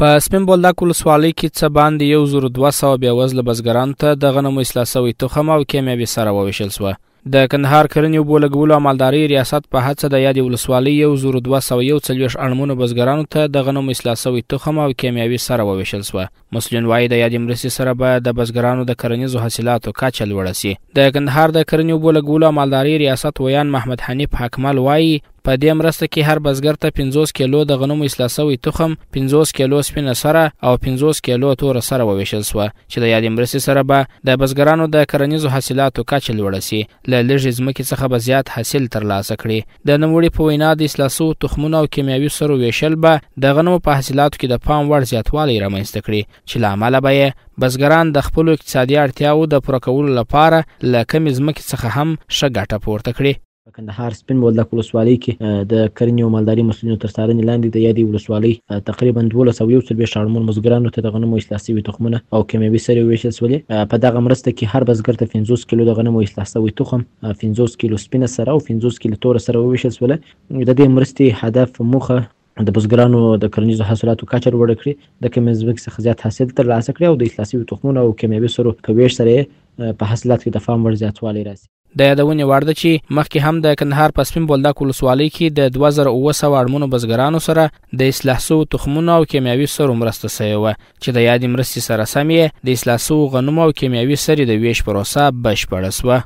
په سپین بولدک ولسوالۍ کې څه باندې 1200 بېوزله بزګرانو ته د غنمو اصلاح سوی تخم او کیمیاوي سره وویشل سوه. د کندهار کرنې اوبو لګولو او مالدارۍ ریاست په هڅه د یادې ولسوالۍ 1241 اړمنو بزګرانو ته د غنمو اصلاح سوی تخم او کیمیاوي سره وویشل سوه. مسؤلین وایي د یادې مرستې سره به د بزګرانو د کرنیزو حاصلاتو کچه لوړه سي. د کندهار د کرنې اوبو لګولو او مالدارۍ ریاست ویان محمد حنیف حکمل وایي په دې مرسته کې هر بزګر ته 50 کیلو د غنمو اصلاح سوی تخم، 50 کیلو سپینه سره او 50 کیلو توره سره وویشل سوه چې د یادې مرستې سره به د بزګرانو د کرنیزو حاصلاتو کچه لوړه سي، له لږې ځمکې څخه به زیات حاصل ترلاسه کړي. د نوموړي په وینا د اصلاح سوو تخمونو او کیمیاوي سرو ویشل به د غنمو په حاصلاتو کې د پام وړ زیاتوالی رامنځته کړي چې له امله به یې بزګران د خپلو اقتصادي اړتیاوو د پوره کولو لپاره له کمې ځمکې څخه هم ښه ګټه پورته کړي. په کندهار سپین بولدک ولسوالۍ کې د کرنې او مالدارۍ مسؤلینو تر څارنې لاندې د یادې ولسوالۍ تقریبا 1241 اړمنو بزګرانو ته د غنمو اصلاح سوي تخمونه او کیمیاوي سرې وویشل سولې. په دغه مرسته کې هر بزګر ته 50 کیلو د غنمو اصلاح سوی تخم، 50 کیلو سپینه سره او 50 کیلو توره سره وویشل سوله. د دې مرستې هدف موخه د بزګرانو د کرنیزو حاصلاتو کچه لوړه کړي، د کمې ځمکې څخه زیات حاصل ترلاسه کړي او د اصلاح سوي تخمونو او کیمیاوي سرو په ویش سره په حاصلاتو کې د پام وړ زیاتوالی راسي. د یادونې وړ ده چې مخکې هم د کندهار په سپین بولدک ولسوالۍ کې د 2700 اړمنو بزګرانو سره د اصلاح سوو تخمونو او کیمیاوي سرو مرسته سوې وه چې د یادې مرستې سره سم یې د اصلاح سوو غنمو او کیمیاوي سرې د ویش پروسه بشپړه سوه.